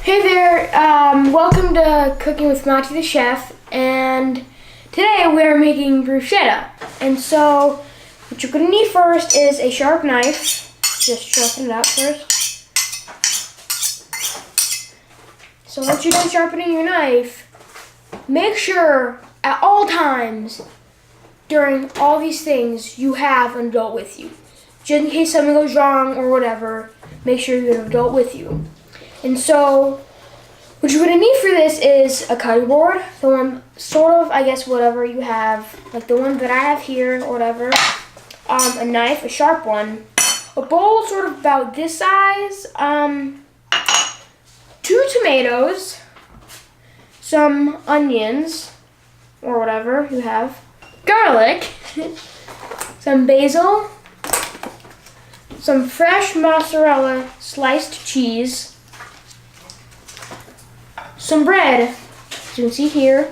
Hey there, welcome to Cooking with Monty the Chef, and today we're making bruschetta. And so, what you're going to need first is a sharp knife. Just sharpen it up first. So once you're done sharpening your knife, make sure at all times during all these things you have an adult with you. Just in case something goes wrong or whatever, make sure you have an adult with you. And so, what you're going to need for this is a cutting board, the one, sort of, I guess, whatever you have, like the one that I have here, or whatever, a knife, a sharp one, a bowl sort of about this size, 2 tomatoes, some onions, or whatever you have, garlic, some basil, some fresh mozzarella sliced cheese, some bread, as you can see here,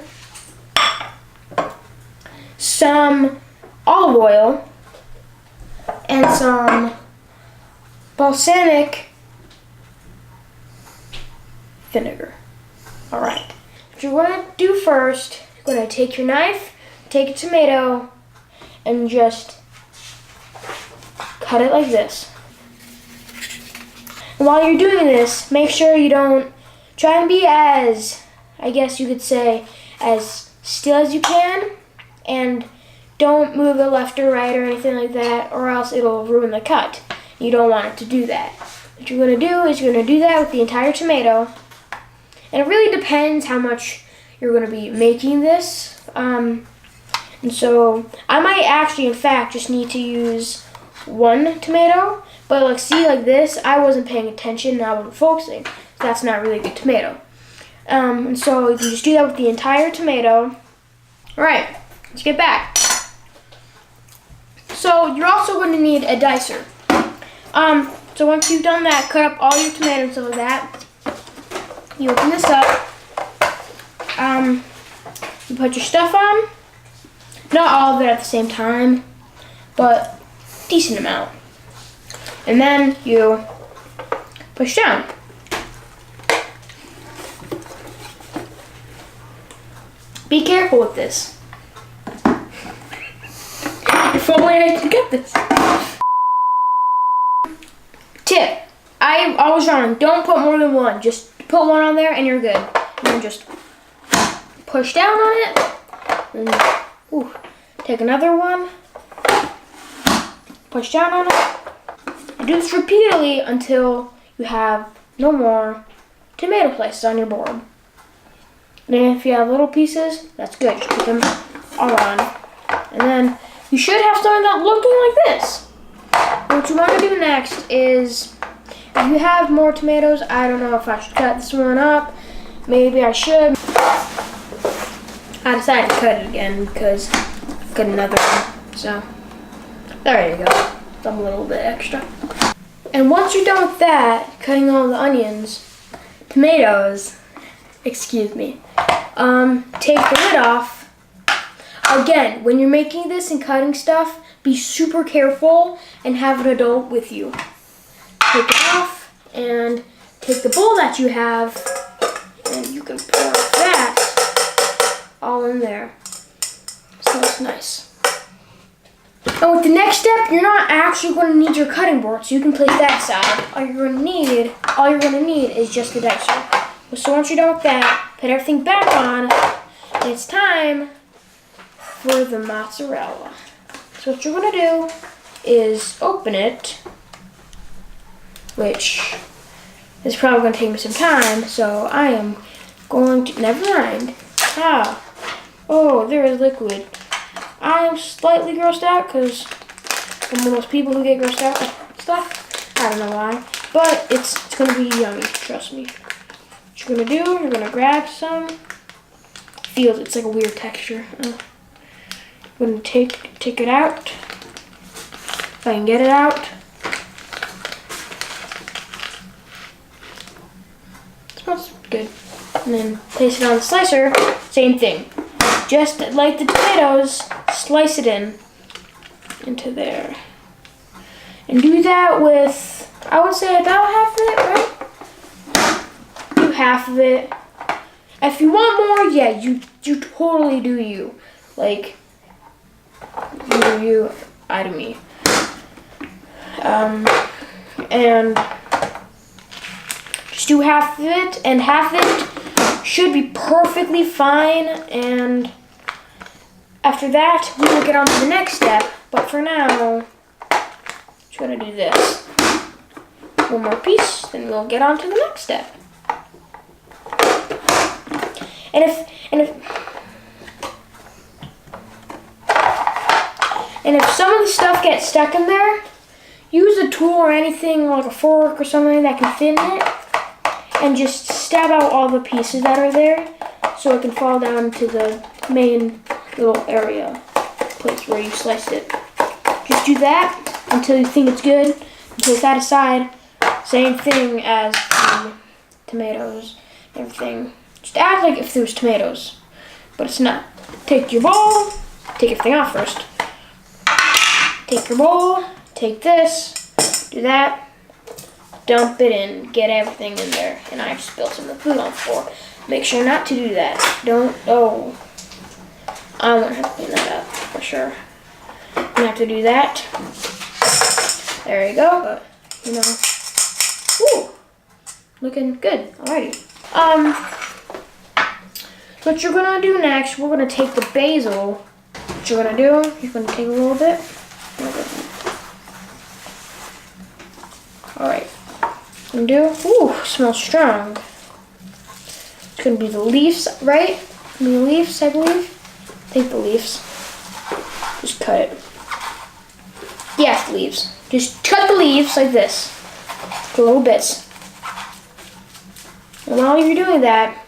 some olive oil, and some balsamic vinegar. Alright, what you're going to do first, you're going to take your knife, take a tomato, and just cut it like this. And while you're doing this, make sure you don't try and be as, I guess you could say, as still as you can, and don't move it left or right or anything like that, or else it'll ruin the cut. You don't want it to do that. What you're going to do is you're going to do that with the entire tomato, and it really depends how much you're going to be making this. And so I might actually, in fact, just need to use 1 tomato, but like see, like this, I wasn't paying attention and I wasn't focusing. That's not really a good tomato. And so you can just do that with the entire tomato. Alright, let's get back. So you're also going to need a dicer. So once you've done that, cut up all your tomatoes and stuff like that. You open this up. You put your stuff on. Not all of it at the same time, but decent amount. And then you push down. Be careful with this. If only I could get this. Tip. I was wrong. Don't put more than 1. Just put 1 on there and you're good. And then just push down on it. And, take another one. Push down on it. And do this repeatedly until you have no more tomato slices on your board. And then if you have little pieces, that's good. Just put them all on. And then you should have something that's looking like this. What you want to do next is, if you have more tomatoes, I don't know if I should cut this one up. Maybe I should. I decided to cut it again because I've got another one. So, there you go. Some little bit extra. And once you're done with that, cutting all the onions, tomatoes, excuse me, take the lid off. Again, when you're making this and cutting stuff, be super careful and have an adult with you. Take it off and take the bowl that you have and you can pour that all in there. So it's nice. And with the next step, you're not actually going to need your cutting board, so you can place that aside. All you're going to need is just the dicer. So once you're done with that, put everything back on, and it's time for the mozzarella. So what you're going to do is open it, which is probably going to take me some time, so I am going to, never mind. Oh, there is liquid. I am slightly grossed out because I'm one of those people who get grossed out with stuff. I don't know why, but it's going to be yummy, trust me. What you're going to do, you're going to grab some. It's like a weird texture. I'm going to take it out. If I can get it out. It smells good. And then place it on the slicer. Same thing. Just like the tomatoes, slice it into there. And do that with, I would say, about half of it, right? half of it. If you want more, yeah, you totally do you. Like, you do you, I do me. And just do half of it, and half of it should be perfectly fine. And after that, we will get on to the next step. But for now, just gonna do this. One more piece, then we'll get on to the next step. And if some of the stuff gets stuck in there, use a tool or anything like a fork or something that can fit in it, and just stab out all the pieces that are there, so it can fall down to the main little area, place where you sliced it. Just do that until you think it's good, and put that aside. Same thing as the tomatoes, everything. Just act like if there was tomatoes, but it's not. Take your bowl, take everything off first. Take your bowl, take this, do that, dump it in, get everything in there. And I spilled some of the food on the floor. Make sure not to do that. I want to have to clean that up for sure. You have to do that. There you go. But, you know, ooh, looking good. Alrighty. What you're gonna do next? We're gonna take the basil. What you're gonna do? You're gonna take a little bit. Alright. Gonna do? Ooh, smells strong. It's gonna be the leaves, right? The leaves, I believe. I think the leaves. Just cut it. Yeah, the leaves. Just cut the leaves like this. To little bits. And while you're doing that,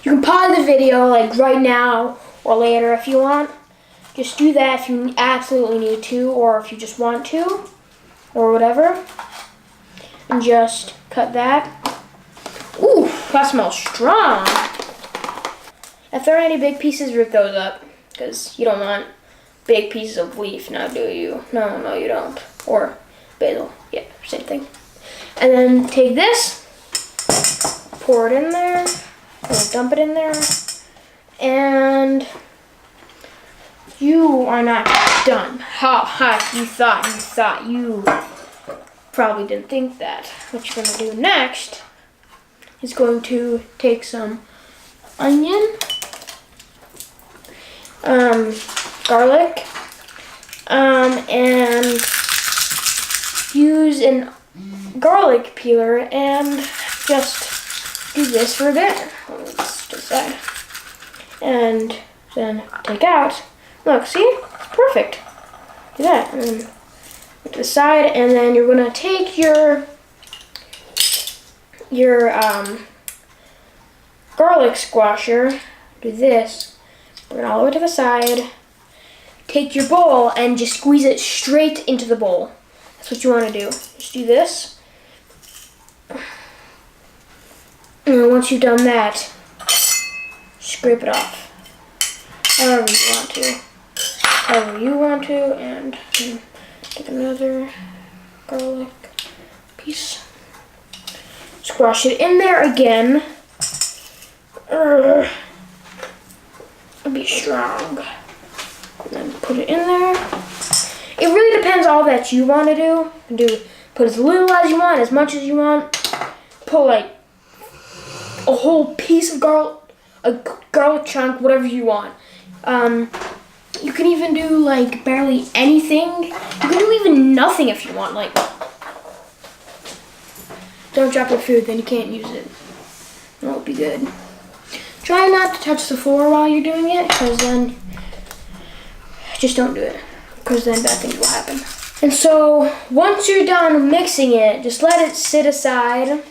you can pause the video like right now or later if you want. Just do that if you absolutely need to, or if you just want to, or whatever. And just cut that. Ooh, that smells strong. If there are any big pieces, rip those up, because you don't want big pieces of leaf, now do you? No, you don't. Or basil, yeah, same thing. And then take this, pour it in there, and dump it in there, and you are not done. You thought you probably didn't think that. What you're gonna do next is going to take some onion, garlic, and use a garlic peeler and just do this for a bit. Let's just that. And then take out. Look, see? It's perfect. Do that. And then to the side, and then you're gonna take your garlic squasher. Do this. Bring it all the way to the side. Take your bowl and just squeeze it straight into the bowl. That's what you want to do. Just do this. And then once you've done that, scrape it off. However you want to. And take another garlic piece. Squash it in there again. Be strong. And then put it in there. It really depends all that you want to do. You can put as little as you want, as much as you want. Put like a whole piece of garlic, a garlic chunk, whatever you want. You can even do like barely anything. You can do even nothing if you want. Like, don't drop your food, then you can't use it. That won't be good. Try not to touch the floor while you're doing it, because then just don't do it, because then bad things will happen. And so once you're done mixing it, just let it sit aside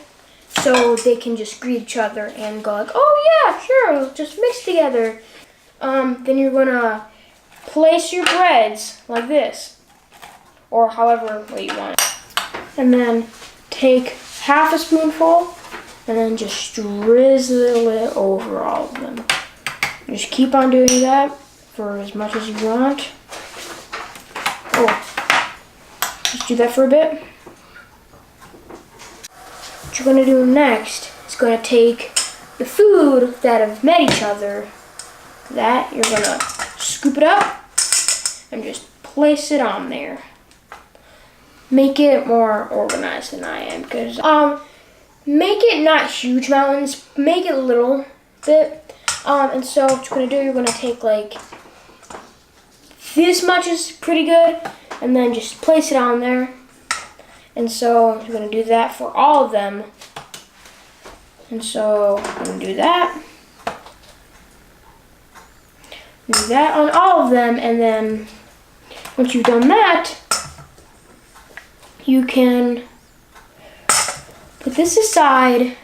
so they can just greet each other and go like, oh yeah, sure, just mix together. Then you're gonna place your breads like this, or however way you want it. And then take half a spoonful and then just drizzle it over all of them. Just keep on doing that for as much as you want. Oh, just do that for a bit. What you're gonna do next is is going to take the food that have met each other, that you're going to scoop it up and just place it on there. Make it more organized than I am, because make it not huge mountains, make it a little bit. And so what you're gonna do, you're gonna take like this much is pretty good, and then just place it on there. And so you're gonna do that for all of them. And so I'm gonna do that. Do that on all of them, and then once you've done that, you can put this aside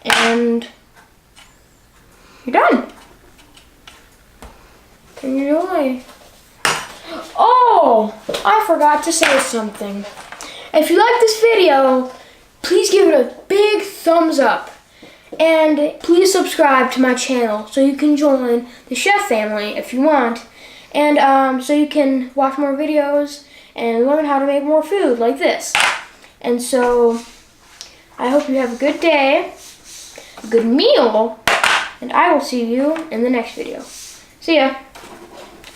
and you're done. Enjoy. Oh, I forgot to say something. If you like this video, please give it a big thumbs up. And please subscribe to my channel so you can join the chef family if you want. And so you can watch more videos and learn how to make more food like this. And so I hope you have a good day, a good meal, and I will see you in the next video. See ya.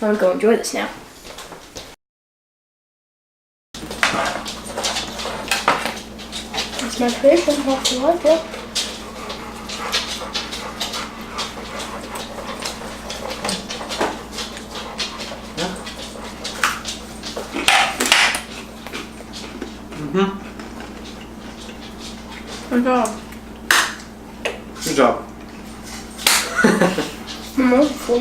I'm gonna go enjoy this now. It's my fish, I hope you like it. Good job. Good job. Wonderful.